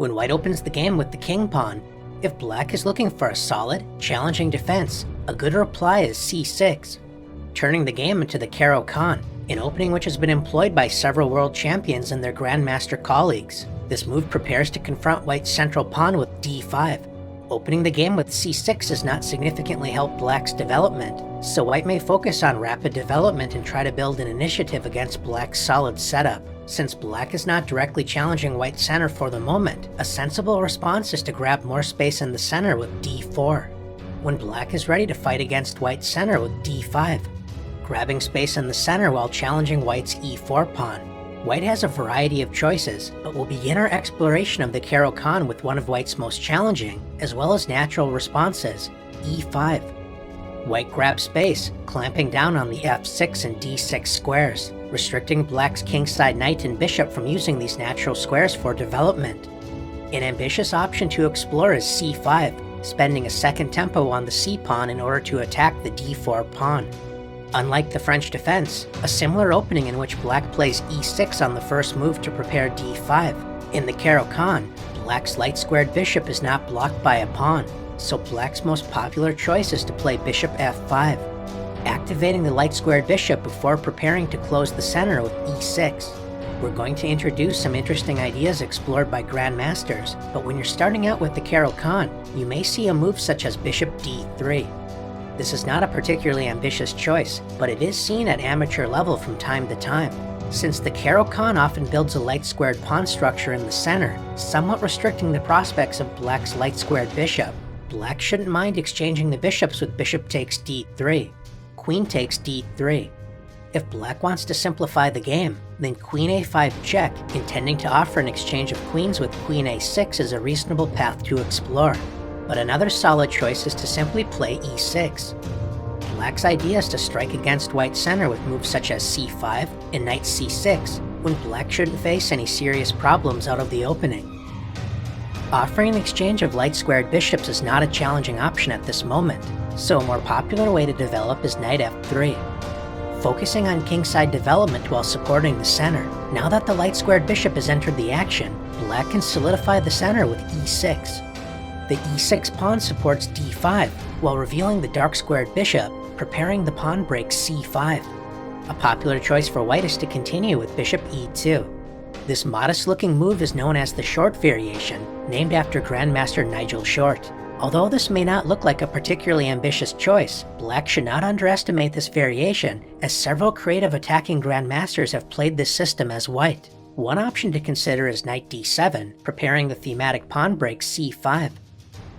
when white opens the game with the king pawn. If black is looking for a solid, challenging defense, a good reply is c6, turning the game into the Caro kann, an opening which has been employed by several world champions and their grandmaster colleagues. This move prepares to confront white's central pawn with d5. Opening the game with c6 does not significantly help black's development, so white may focus on rapid development and try to build an initiative against black's solid setup. Since black is not directly challenging white's center for the moment, a sensible response is to grab more space in the center with d4. When black is ready to fight against white's center with d5, grabbing space in the center while challenging white's e4 pawn. White has a variety of choices, but we'll begin our exploration of the Caro kann with one of white's most challenging, as well as natural responses, e5. White grabs space, clamping down on the f6 and d6 squares, restricting black's kingside knight and bishop from using these natural squares for development. An ambitious option to explore is c5, spending a second tempo on the c-pawn in order to attack the d4 pawn. Unlike the French defense, a similar opening in which black plays e6 on the first move to prepare d5. In the Caro kann, black's light-squared bishop is not blocked by a pawn, so black's most popular choice is to play bishop f5, activating the light-squared bishop before preparing to close the center with e6. We're going to introduce some interesting ideas explored by grandmasters, but when you're starting out with the Caro kann, you may see a move such as bishop d3. This is not a particularly ambitious choice, but it is seen at amateur level from time to time. Since the Caro kann often builds a light-squared pawn structure in the center, somewhat restricting the prospects of black's light-squared bishop, black shouldn't mind exchanging the bishops with bishop takes d3, queen takes d3. If black wants to simplify the game, then queen a5 check, intending to offer an exchange of queens with queen a6 is a reasonable path to explore. But another solid choice is to simply play e6. Black's idea is to strike against white's center with moves such as c5 and knight c6, when black shouldn't face any serious problems out of the opening. Offering an exchange of light-squared bishops is not a challenging option at this moment, so a more popular way to develop is knight f3. Focusing on kingside development while supporting the center, now that the light-squared bishop has entered the action, black can solidify the center with e6. The e6 pawn supports d5, while revealing the dark-squared bishop, preparing the pawn break c5. A popular choice for white is to continue with bishop e2. This modest-looking move is known as the Short variation, named after Grandmaster Nigel Short. Although this may not look like a particularly ambitious choice, black should not underestimate this variation, as several creative attacking grandmasters have played this system as white. One option to consider is knight d7, preparing the thematic pawn break c5.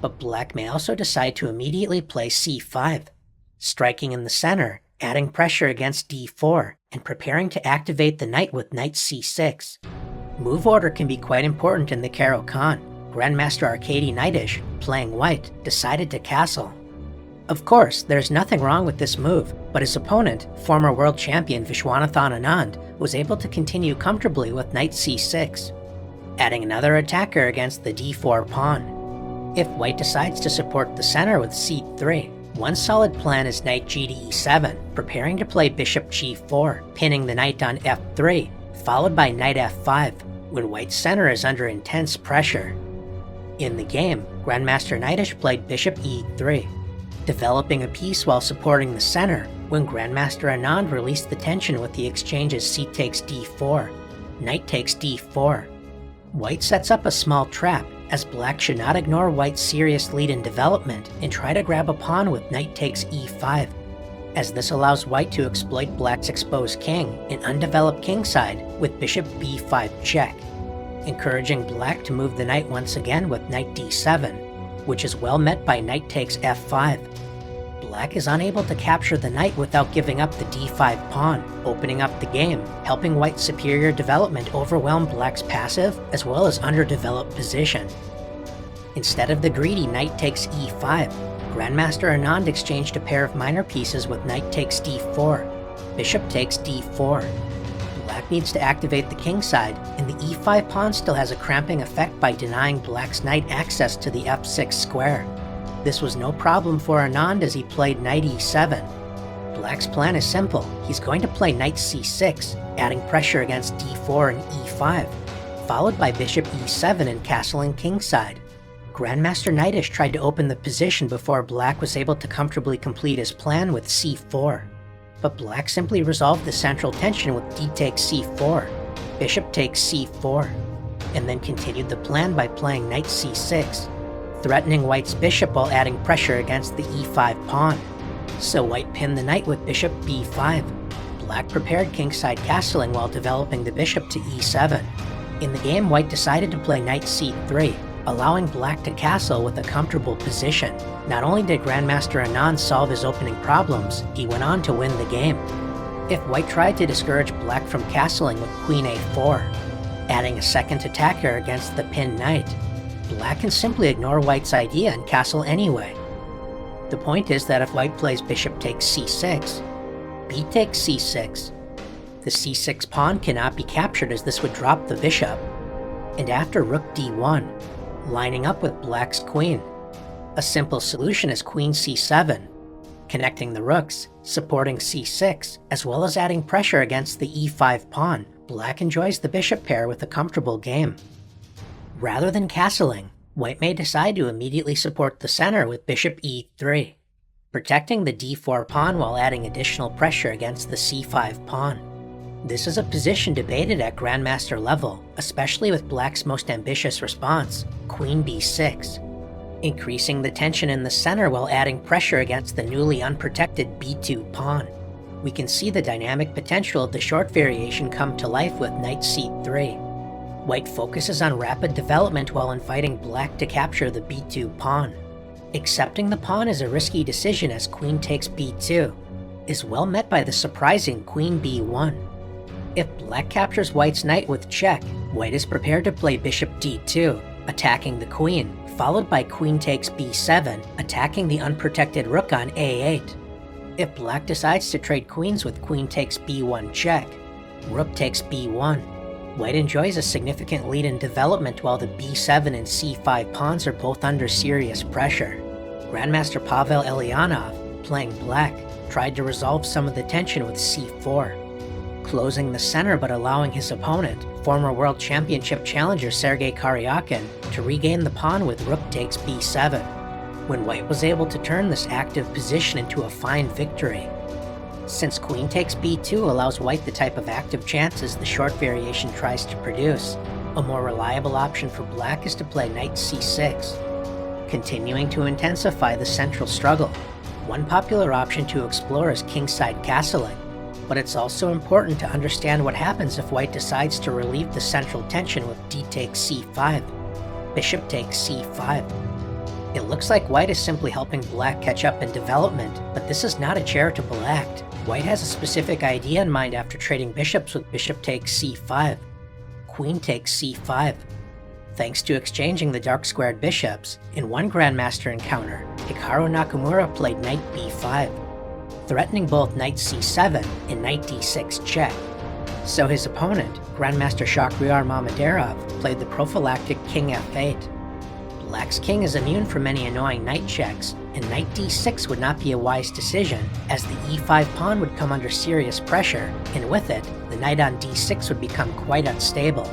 But black may also decide to immediately play c5, striking in the center, adding pressure against d4, and preparing to activate the knight with knight c6. Move order can be quite important in the Caro kann. Grandmaster Arkady Knightish, playing white, decided to castle. Of course, there's nothing wrong with this move, but his opponent, former world champion Vishwanathan Anand, was able to continue comfortably with knight c6, adding another attacker against the d4 pawn. If white decides to support the center with c3, one solid plan is knight g to e7, preparing to play bishop g4, pinning the knight on f3, followed by knight f5, when white's center is under intense pressure. In the game, Grandmaster Knightish played bishop e3, developing a piece while supporting the center, when Grandmaster Anand released the tension with the exchanges c takes d4, knight takes d4. White sets up a small trap, as black should not ignore white's serious lead in development and try to grab a pawn with knight takes e5, as this allows white to exploit black's exposed king and undeveloped kingside with bishop b5 check, encouraging black to move the knight once again with knight d7, which is well met by knight takes f5. Black is unable to capture the knight without giving up the d5 pawn, opening up the game, helping white's superior development overwhelm black's passive as well as underdeveloped position. Instead of the greedy knight takes e5, Grandmaster Anand exchanged a pair of minor pieces with knight takes d4, bishop takes d4. Black needs to activate the kingside, and the e5 pawn still has a cramping effect by denying black's knight access to the f6 square. This was no problem for Anand as he played knight e7. Black's plan is simple. He's going to play knight c6, adding pressure against d4 and e5, followed by bishop e7 and castling kingside. Grandmaster Knightish tried to open the position before black was able to comfortably complete his plan with c4. But black simply resolved the central tension with d takes c4, bishop takes c4, and then continued the plan by playing knight c6, threatening white's bishop while adding pressure against the e5 pawn. So white pinned the knight with bishop b5. Black prepared kingside castling while developing the bishop to e7. In the game, white decided to play knight c3, allowing black to castle with a comfortable position. Not only did Grandmaster Anand solve his opening problems, he went on to win the game. If white tried to discourage black from castling with queen a4, adding a second attacker against the pinned knight, black can simply ignore white's idea and castle anyway. The point is that if white plays bishop takes c6, b takes c6, the c6 pawn cannot be captured as this would drop the bishop. And after rook d1, lining up with black's queen, a simple solution is queen c7, connecting the rooks, supporting c6, as well as adding pressure against the e5 pawn. Black enjoys the bishop pair with a comfortable game. Rather than castling, white may decide to immediately support the center with bishop e3, protecting the d4 pawn while adding additional pressure against the c5 pawn. This is a position debated at grandmaster level, especially with black's most ambitious response, queen b6, increasing the tension in the center while adding pressure against the newly unprotected b2 pawn. We can see the dynamic potential of the short variation come to life with knight c3. White focuses on rapid development while inviting black to capture the b2 pawn. Accepting the pawn is a risky decision as queen takes b2 is well met by the surprising queen b1. If black captures white's knight with check, white is prepared to play bishop d2, attacking the queen, followed by queen takes b7, attacking the unprotected rook on a8. If black decides to trade queens with queen takes b1 check, rook takes b1, white enjoys a significant lead in development while the b7 and c5 pawns are both under serious pressure. Grandmaster Pavel Elyanov, playing black, tried to resolve some of the tension with c4, closing the center but allowing his opponent, former World Championship challenger Sergei Karyakin, to regain the pawn with rook takes b7, when white was able to turn this active position into a fine victory. Since queen takes b2 allows white the type of active chances the short variation tries to produce, a more reliable option for black is to play knight c6, continuing to intensify the central struggle. One popular option to explore is kingside castling, but it's also important to understand what happens if white decides to relieve the central tension with d takes c5, bishop takes c5. It looks like white is simply helping black catch up in development, but this is not a charitable act. White has a specific idea in mind after trading bishops with bishop takes c5, queen takes c5. Thanks to exchanging the dark squared bishops, in one grandmaster encounter, Caro Nakamura played knight b5, threatening both knight c7 and knight d6 check. So his opponent, Grandmaster Shakhriyar Mamedyarov, played the prophylactic king f8. Black's king is immune from any annoying knight checks, and knight d6 would not be a wise decision, as the e5 pawn would come under serious pressure, and with it, the knight on d6 would become quite unstable.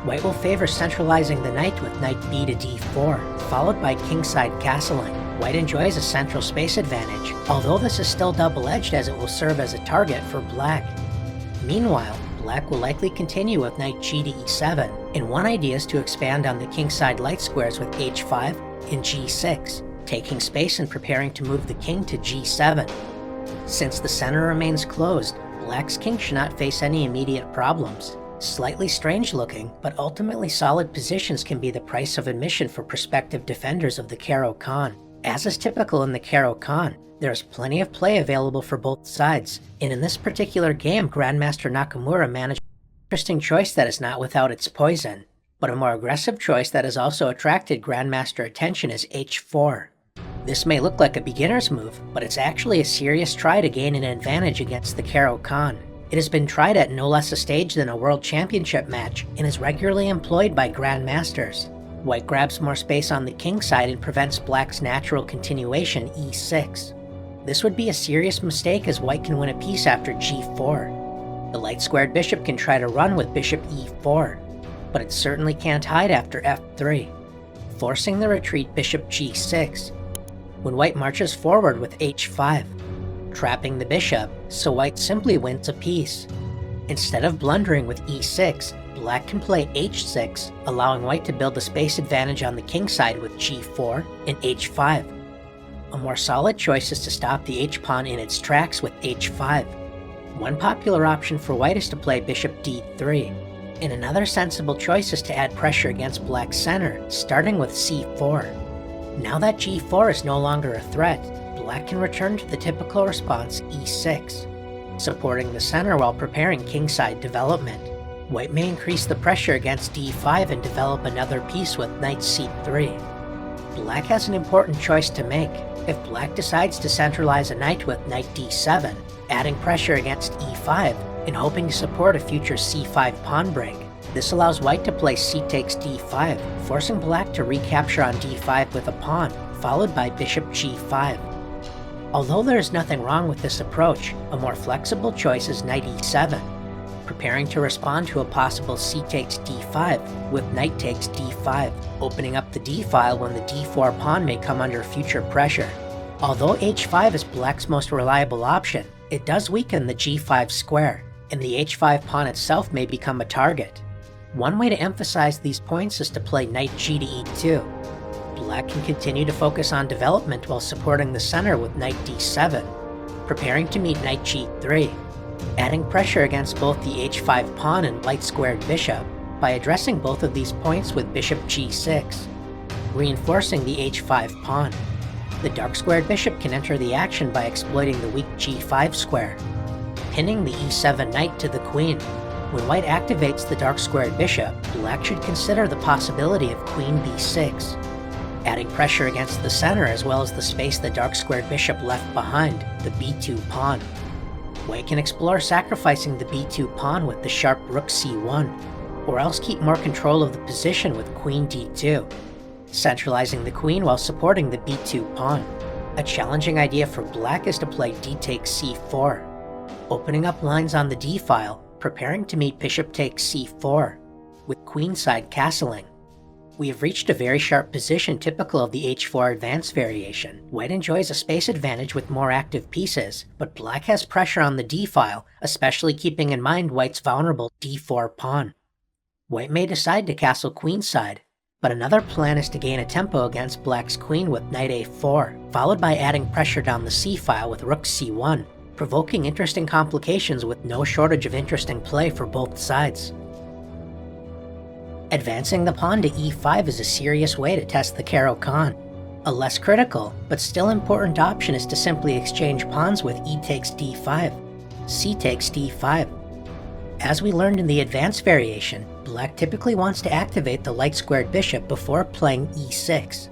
White will favor centralizing the knight with knight b to d4, followed by kingside castling. White enjoys a central space advantage, although this is still double-edged as it will serve as a target for black. Meanwhile, black will likely continue with knight g to e7, and one idea is to expand on the kingside light squares with h5 and g6, taking space and preparing to move the king to g7. Since the center remains closed, black's king should not face any immediate problems. Slightly strange looking, but ultimately solid positions can be the price of admission for prospective defenders of the Caro kann. As is typical in the Caro kann, there is plenty of play available for both sides, and in this particular game, Grandmaster Nakamura managed an interesting choice that is not without its poison. But a more aggressive choice that has also attracted Grandmaster attention is h4. This may look like a beginner's move, but it's actually a serious try to gain an advantage against the Caro kann. It has been tried at no less a stage than a World Championship match, and is regularly employed by Grandmasters. White grabs more space on the king side and prevents black's natural continuation, e6. This would be a serious mistake as white can win a piece after g4. The light squared bishop can try to run with bishop e4. but it certainly can't hide after f3, forcing the retreat bishop g6, when white marches forward with h5, trapping the bishop, so white simply wins a piece. Instead of blundering with e6, black can play h6, allowing white to build a space advantage on the king side with g4 and h5. A more solid choice is to stop the h-pawn in its tracks with h5. One popular option for white is to play bishop d3, and another sensible choice is to add pressure against black's center, starting with c4. Now that g4 is no longer a threat, black can return to the typical response e6, supporting the center while preparing kingside development. White may increase the pressure against d5 and develop another piece with knight c3. Black has an important choice to make. If black decides to centralize a knight with knight d7, adding pressure against e5 and hoping to support a future c5 pawn break, this allows white to play c takes d5, forcing black to recapture on d5 with a pawn, followed by bishop g5. Although there is nothing wrong with this approach, a more flexible choice is knight e7, preparing to respond to a possible c takes d5 with knight takes d5, opening up the d file when the d4 pawn may come under future pressure. Although h5 is black's most reliable option, it does weaken the g5 square, and the h5 pawn itself may become a target. One way to emphasize these points is to play knight g to e2. Black can continue to focus on development while supporting the center with knight d7, preparing to meet knight g3, adding pressure against both the h5 pawn and light-squared bishop by addressing both of these points with bishop g6, reinforcing the h5 pawn. The dark-squared bishop can enter the action by exploiting the weak g5 square, pinning the e7 knight to the queen. When white activates the dark-squared bishop, black should consider the possibility of queen b6, adding pressure against the center as well as the space the dark-squared bishop left behind, the b2 pawn. White can explore sacrificing the b2 pawn with the sharp rook c1, or else keep more control of the position with queen d2, centralizing the queen while supporting the b2 pawn. A challenging idea for black is to play d takes c4, opening up lines on the d file, preparing to meet bishop takes c4, with queenside castling. We have reached a very sharp position typical of the h4 advance variation. White enjoys a space advantage with more active pieces, but black has pressure on the d file, especially keeping in mind white's vulnerable d4 pawn. White may decide to castle queenside, but another plan is to gain a tempo against black's queen with knight a4, followed by adding pressure down the c file with rook c1, provoking interesting complications with no shortage of interesting play for both sides. Advancing the pawn to e5 is a serious way to test the Caro kann. A less critical, but still important option is to simply exchange pawns with e takes d5, c takes d5. As we learned in the advanced variation, black typically wants to activate the light-squared bishop before playing e6.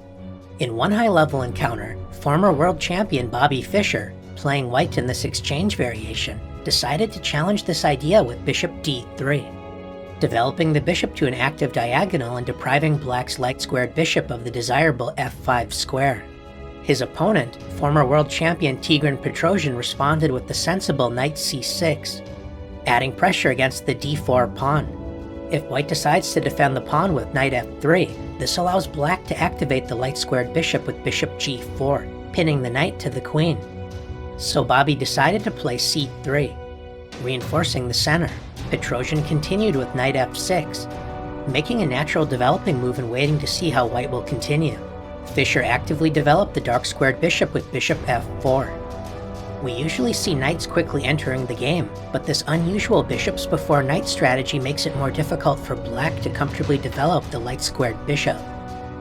In one high-level encounter, former world champion Bobby Fischer, playing white in this exchange variation, decided to challenge this idea with bishop d3, developing the bishop to an active diagonal and depriving black's light-squared bishop of the desirable f5 square. His opponent, former world champion Tigran Petrosian, responded with the sensible knight c6, adding pressure against the d4 pawn. If white decides to defend the pawn with knight f3, this allows black to activate the light-squared bishop with bishop g4, pinning the knight to the queen. So Bobby decided to play c3, reinforcing the center. Petrosian continued with knight f6, making a natural developing move and waiting to see how white will continue. Fischer actively developed the dark-squared bishop with bishop f4. We usually see knights quickly entering the game, but this unusual bishops before knight strategy makes it more difficult for black to comfortably develop the light-squared bishop.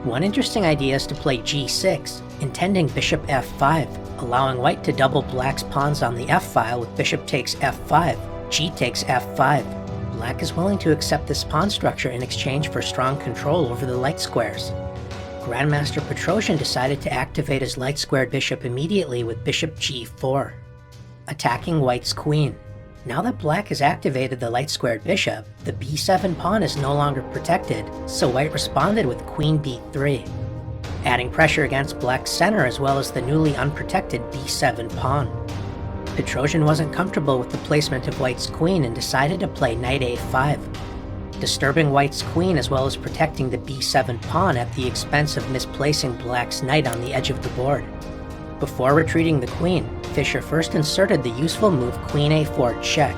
One interesting idea is to play g6, intending bishop f5, allowing white to double black's pawns on the f-file with bishop takes f5, g takes f5. Black is willing to accept this pawn structure in exchange for strong control over the light squares. Grandmaster Petrosian decided to activate his light-squared bishop immediately with bishop g4, attacking white's queen. Now that black has activated the light-squared bishop, the b7 pawn is no longer protected, so white responded with queen b3, adding pressure against black's center as well as the newly unprotected b7 pawn. Petrosian wasn't comfortable with the placement of white's queen and decided to play knight a5. disturbing white's queen as well as protecting the b7 pawn at the expense of misplacing black's knight on the edge of the board. Before retreating the queen, Fischer first inserted the useful move queen a4 check,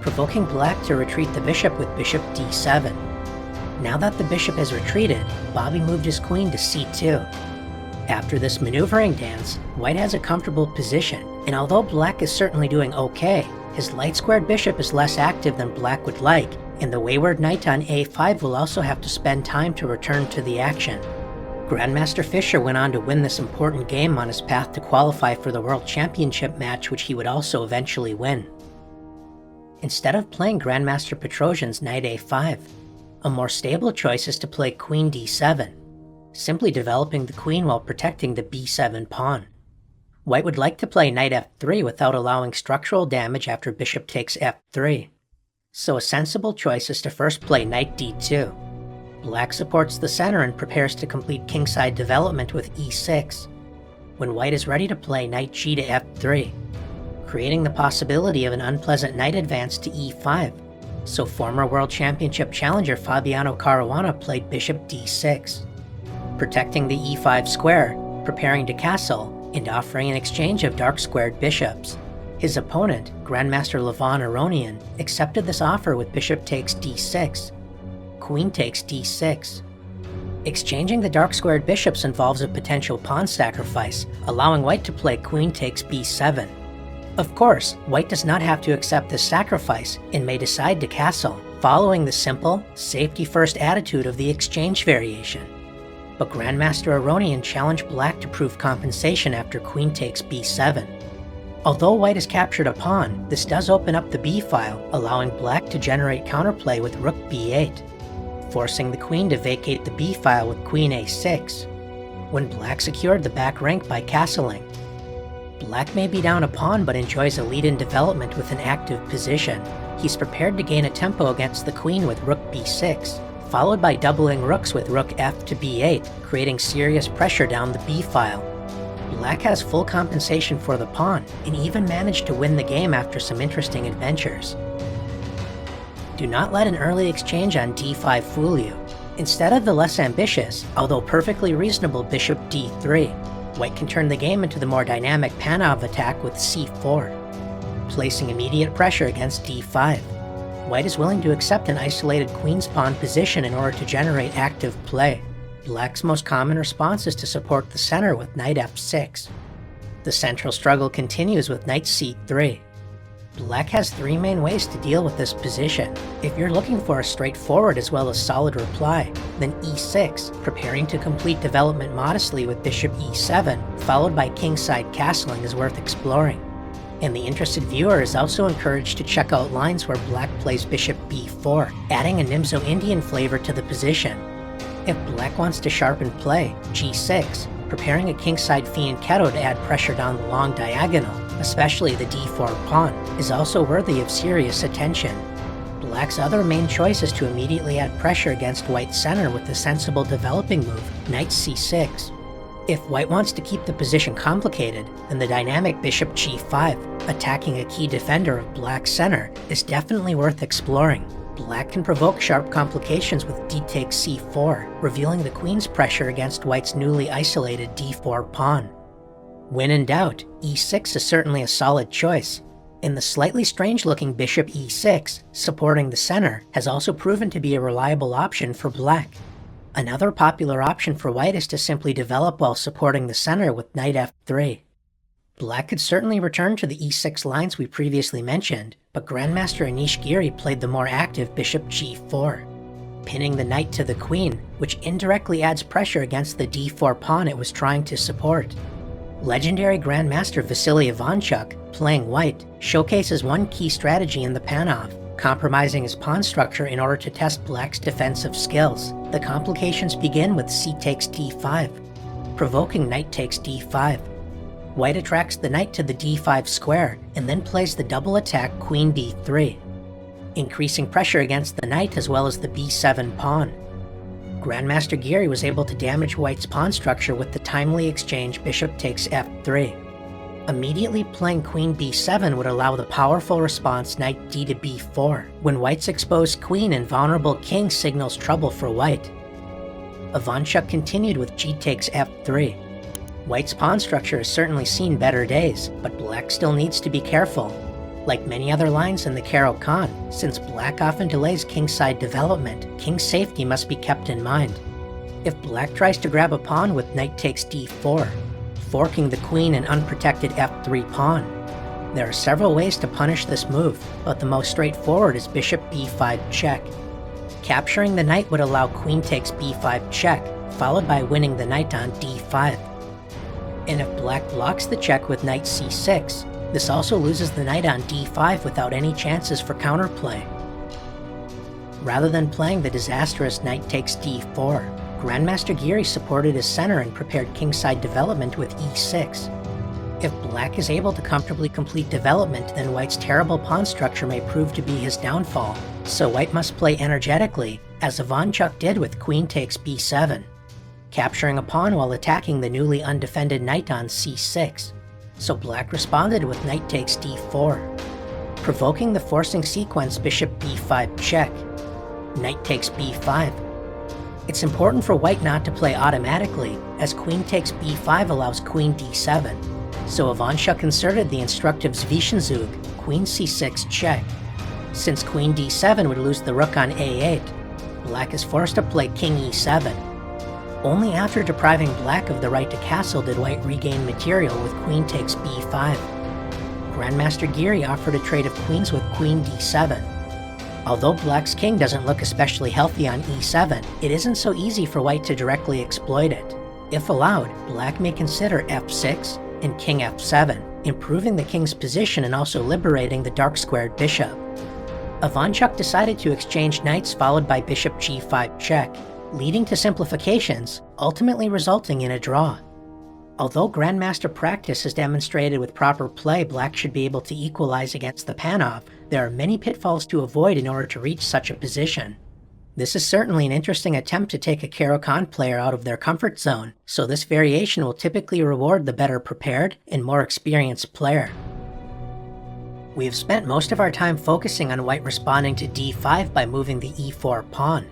provoking black to retreat the bishop with bishop d7. Now that the bishop has retreated, Bobby moved his queen to c2. After this maneuvering dance, white has a comfortable position, and although black is certainly doing okay, his light-squared bishop is less active than black would like, and the wayward knight on a5 will also have to spend time to return to the action. Grandmaster Fischer went on to win this important game on his path to qualify for the World Championship match, which he would also eventually win. Instead of playing Grandmaster Petrosian's knight a5, a more stable choice is to play queen d7, simply developing the queen while protecting the b7 pawn. White would like to play knight f3 without allowing structural damage after bishop takes f3, so a sensible choice is to first play knight d2. Black supports the center and prepares to complete kingside development with e6, when white is ready to play knight g to f3, creating the possibility of an unpleasant knight advance to e5, so former World Championship challenger Fabiano Caruana played bishop d6, protecting the e5 square, preparing to castle, and offering an exchange of dark-squared bishops. His opponent, Grandmaster Levon Aronian, accepted this offer with bishop takes d6, queen takes d6. Exchanging the dark-squared bishops involves a potential pawn sacrifice, allowing white to play queen takes b7. Of course, white does not have to accept this sacrifice and may decide to castle, following the simple, safety-first attitude of the exchange variation. But Grandmaster Aronian challenged black to prove compensation after queen takes b7. Although white has captured a pawn, this does open up the b-file, allowing black to generate counterplay with rook b8, forcing the queen to vacate the b-file with queen a6, when black secured the back rank by castling. Black may be down a pawn but enjoys a lead in development with an active position. He's prepared to gain a tempo against the queen with rook b6, followed by doubling rooks with rook f to b8, creating serious pressure down the b-file. Black has full compensation for the pawn, and even managed to win the game after some interesting adventures. Do not let an early exchange on d5 fool you. Instead of the less ambitious, although perfectly reasonable bishop d3, white can turn the game into the more dynamic Panov attack with c4, placing immediate pressure against d5. White is willing to accept an isolated queen's pawn position in order to generate active play. Black's most common response is to support the center with knight f6. The central struggle continues with knight c3. Black has three main ways to deal with this position. If you're looking for a straightforward as well as solid reply, then e6, preparing to complete development modestly with bishop e7, followed by kingside castling, is worth exploring. And the interested viewer is also encouraged to check out lines where black plays bishop b4, adding a Nimzo-Indian flavor to the position. If black wants to sharpen play, g6, preparing a kingside fianchetto to add pressure down the long diagonal, especially the d4 pawn, is also worthy of serious attention. Black's other main choice is to immediately add pressure against white's center with the sensible developing move, knight c6. If white wants to keep the position complicated, then the dynamic bishop g5, attacking a key defender of black's center, is definitely worth exploring. Black can provoke sharp complications with d takes c4, revealing the queen's pressure against white's newly isolated d4 pawn. When in doubt, e6 is certainly a solid choice, and the slightly strange-looking bishop e6, supporting the center, has also proven to be a reliable option for black. Another popular option for white is to simply develop while supporting the center with knight f3. Black could certainly return to the e6 lines we previously mentioned, but Grandmaster Anish Giri played the more active bishop g4, pinning the knight to the queen, which indirectly adds pressure against the d4 pawn it was trying to support. Legendary Grandmaster Vasily Ivanchuk, playing white, showcases one key strategy in the Panov, compromising his pawn structure in order to test black's defensive skills. The complications begin with c takes d5, provoking knight takes d5. White attracts the knight to the d5 square, and then plays the double attack queen d3, increasing pressure against the knight as well as the b7 pawn. Grandmaster Giri was able to damage white's pawn structure with the timely exchange bishop takes f3. Immediately playing queen b7 would allow the powerful response knight d to b4, when white's exposed queen and vulnerable king signals trouble for white. Ivanchuk continued with g takes f3. White's pawn structure has certainly seen better days, but black still needs to be careful. Like many other lines in the Caro kann, since black often delays kingside development, king's safety must be kept in mind. If black tries to grab a pawn with knight takes d4, forking the queen and unprotected f3 pawn. There are several ways to punish this move, but the most straightforward is bishop b5 check. Capturing the knight would allow queen takes b5 check, followed by winning the knight on d5. And if black blocks the check with knight c6, this also loses the knight on d5 without any chances for counterplay. Rather than playing the disastrous knight takes d4, Grandmaster Giri supported his center and prepared kingside development with e6. If black is able to comfortably complete development, then white's terrible pawn structure may prove to be his downfall, so white must play energetically, as Ivanchuk did with queen takes b7, capturing a pawn while attacking the newly undefended knight on c6. So black responded with knight takes d4, provoking the forcing sequence bishop b5 check, knight takes b5. It's important for white not to play automatically, as queen takes b5 allows queen d7, so Ivanchuk inserted the instructive Zwischenzug, queen c6 check. Since queen d7 would lose the rook on a8, black is forced to play king e7. Only after depriving black of the right to castle did white regain material with queen takes b5. Grandmaster Giri offered a trade of queens with queen d7. Although black's king doesn't look especially healthy on e7, it isn't so easy for white to directly exploit it. If allowed, black may consider f6 and king f7, improving the king's position and also liberating the dark-squared bishop. Ivanchuk decided to exchange knights followed by bishop g5 check, leading to simplifications, ultimately resulting in a draw. Although Grandmaster practice has demonstrated with proper play black should be able to equalize against the Panov, there are many pitfalls to avoid in order to reach such a position. This is certainly an interesting attempt to take a Caro kann player out of their comfort zone, so this variation will typically reward the better prepared and more experienced player. We have spent most of our time focusing on white responding to d5 by moving the e4 pawn.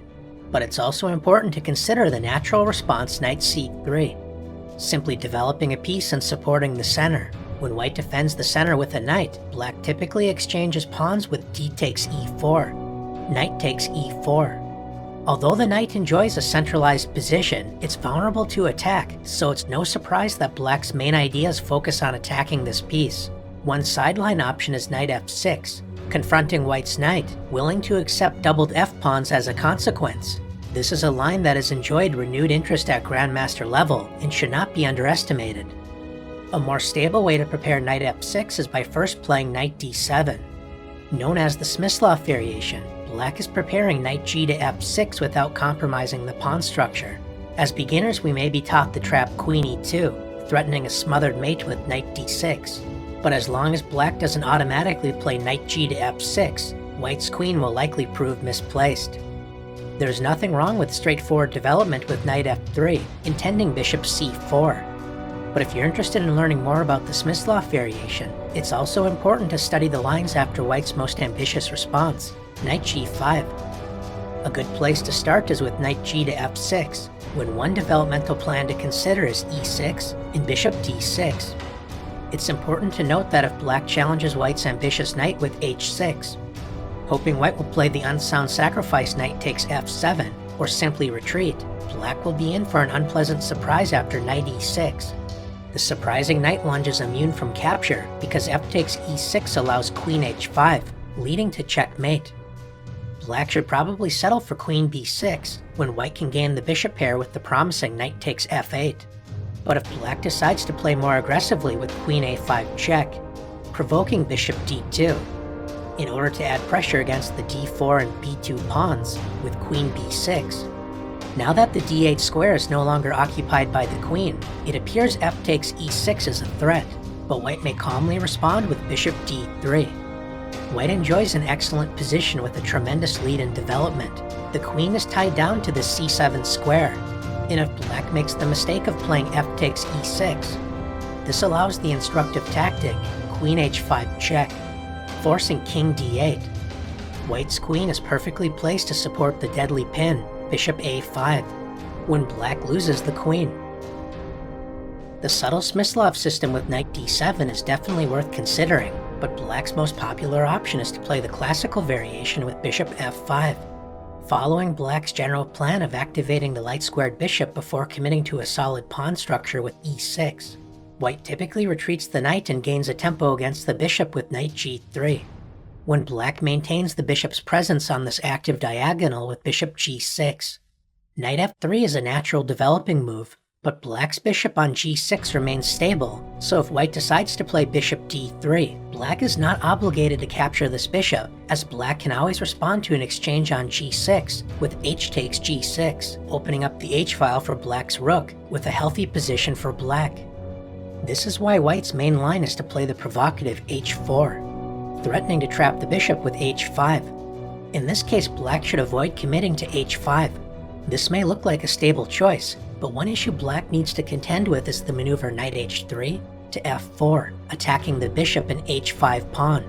But it's also important to consider the natural response knight c3, simply developing a piece and supporting the center. When white defends the center with a knight, black typically exchanges pawns with d takes e4, knight takes e4. Although the knight enjoys a centralized position, it's vulnerable to attack, so it's no surprise that black's main ideas focus on attacking this piece. One sideline option is knight f6, confronting white's knight, willing to accept doubled f-pawns as a consequence. This is a line that has enjoyed renewed interest at Grandmaster level and should not be underestimated. A more stable way to prepare knight f6 is by first playing knight d7. Known as the Smyslov variation, black is preparing knight g to f6 without compromising the pawn structure. As beginners, we may be taught the trap queen e2, threatening a smothered mate with knight d6. But as long as black doesn't automatically play knight g to f6, white's queen will likely prove misplaced. There's nothing wrong with straightforward development with knight f3, intending bishop c4. But if you're interested in learning more about the Smyslov variation, it's also important to study the lines after white's most ambitious response, knight g5. A good place to start is with knight g to f6, when one developmental plan to consider is e6 and bishop d6. It's important to note that if black challenges white's ambitious knight with h6, hoping white will play the unsound sacrifice knight takes f7, or simply retreat, black will be in for an unpleasant surprise after knight e6. The surprising knight lunge is immune from capture because f takes e6 allows queen h5, leading to checkmate. Black should probably settle for queen b6, when white can gain the bishop pair with the promising knight takes f8. But if black decides to play more aggressively with queen a5 check, provoking bishop d2, in order to add pressure against the d4 and b2 pawns with queen b6. Now that the d8 square is no longer occupied by the queen, it appears f takes e6 is a threat, but white may calmly respond with bishop d3. White enjoys an excellent position with a tremendous lead in development. The queen is tied down to the c7 square, and if black makes the mistake of playing f takes e6, This allows the instructive tactic, queen h5 check, forcing king d8. White's queen is perfectly placed to support the deadly pin, bishop a5, when black loses the queen. The subtle Smyslov system with knight d7 is definitely worth considering, but black's most popular option is to play the classical variation with bishop f5. Following black's general plan of activating the light-squared bishop before committing to a solid pawn structure with e6, white typically retreats the knight and gains a tempo against the bishop with knight g3. When black maintains the bishop's presence on this active diagonal with bishop g6, knight f3 is a natural developing move, but black's bishop on g6 remains stable, so if white decides to play bishop d3, black is not obligated to capture this bishop, as black can always respond to an exchange on g6 with h takes g6, opening up the h-file for black's rook, with a healthy position for black. This is why white's main line is to play the provocative h4, threatening to trap the bishop with h5. In this case, black should avoid committing to h5. This may look like a stable choice, but one issue black needs to contend with is the maneuver knight h3 to f4, attacking the bishop and h5 pawn.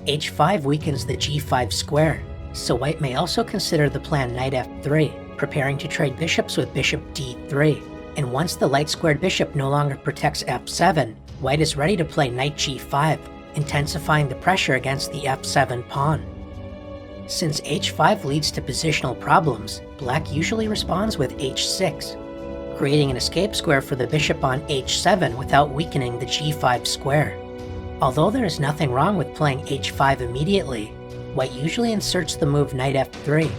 h5 weakens the g5 square, so white may also consider the plan knight f3, preparing to trade bishops with bishop d3, and once the light-squared bishop no longer protects f7, white is ready to play knight g5, intensifying the pressure against the f7 pawn. Since h5 leads to positional problems, black usually responds with h6, creating an escape square for the bishop on h7 without weakening the g5 square. Although there is nothing wrong with playing h5 immediately, white usually inserts the move knight f3,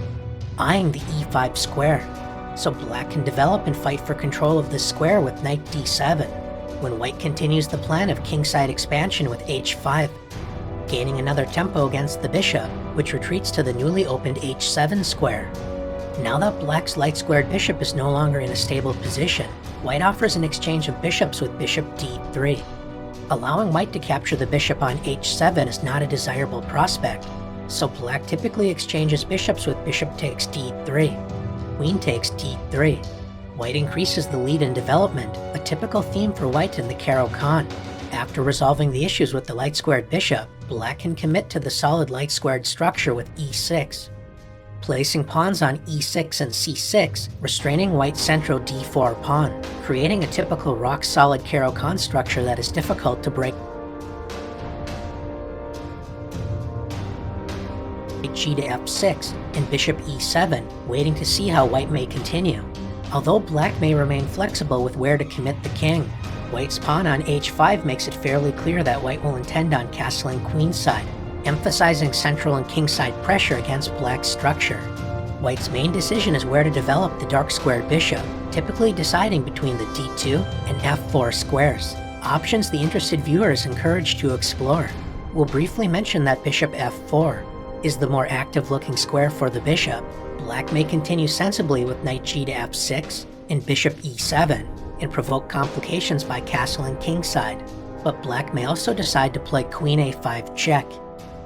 eyeing the e5 square, so black can develop and fight for control of this square with knight d7, when white continues the plan of kingside expansion with h5, gaining another tempo against the bishop, which retreats to the newly opened h7 square. Now that black's light-squared bishop is no longer in a stable position, white offers an exchange of bishops with bishop d3. Allowing white to capture the bishop on h7 is not a desirable prospect, so black typically exchanges bishops with bishop takes d3, queen takes d3. White increases the lead in development, a typical theme for white in the Caro kann. After resolving the issues with the light-squared bishop, black can commit to the solid light-squared structure with e6, placing pawns on e6 and c6, restraining white's central d4 pawn, creating a typical rock-solid Caro kann structure that is difficult to break. G to f6, and bishop e7, waiting to see how white may continue. Although black may remain flexible with where to commit the king, white's pawn on h5 makes it fairly clear that white will intend on castling queenside, emphasizing central and kingside pressure against black's structure. White's main decision is where to develop the dark-squared bishop, typically deciding between the d2 and f4 squares, options the interested viewer is encouraged to explore. We'll briefly mention that bishop f4 is the more active-looking square for the bishop. Black may continue sensibly with knight g to f6 and bishop e7, and provoke complications by castling kingside, but black may also decide to play queen a5 check,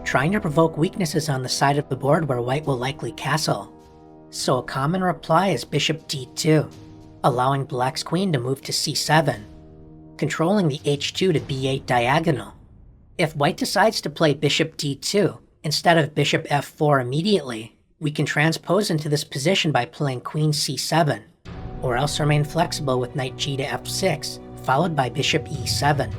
trying to provoke weaknesses on the side of the board where white will likely castle. So a common reply is bishop d2, allowing black's queen to move to c7, controlling the h2 to b8 diagonal. If white decides to play bishop d2 instead of bishop f4 immediately, we can transpose into this position by playing queen c7, or else remain flexible with knight g to f6, followed by bishop e7.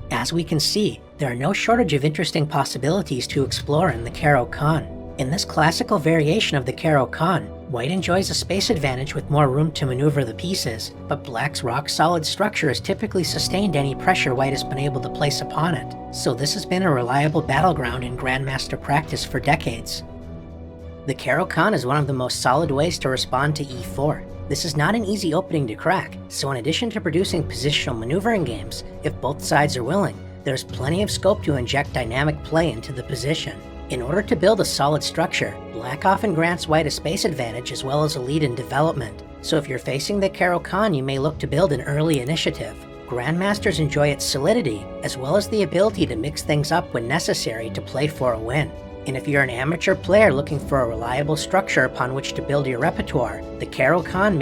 As we can see, there are no shortage of interesting possibilities to explore in the Caro kann. In this classical variation of the Caro kann, white enjoys a space advantage with more room to maneuver the pieces, but black's rock-solid structure has typically sustained any pressure white has been able to place upon it, so this has been a reliable battleground in Grandmaster practice for decades. The Caro kann is one of the most solid ways to respond to e4. This is not an easy opening to crack, so in addition to producing positional maneuvering games, if both sides are willing, there's plenty of scope to inject dynamic play into the position. In order to build a solid structure, black often grants white a space advantage as well as a lead in development, so if you're facing the Caro kann, you may look to build an early initiative. Grandmasters enjoy its solidity, as well as the ability to mix things up when necessary to play for a win. And if you're an amateur player looking for a reliable structure upon which to build your repertoire, the Caro kann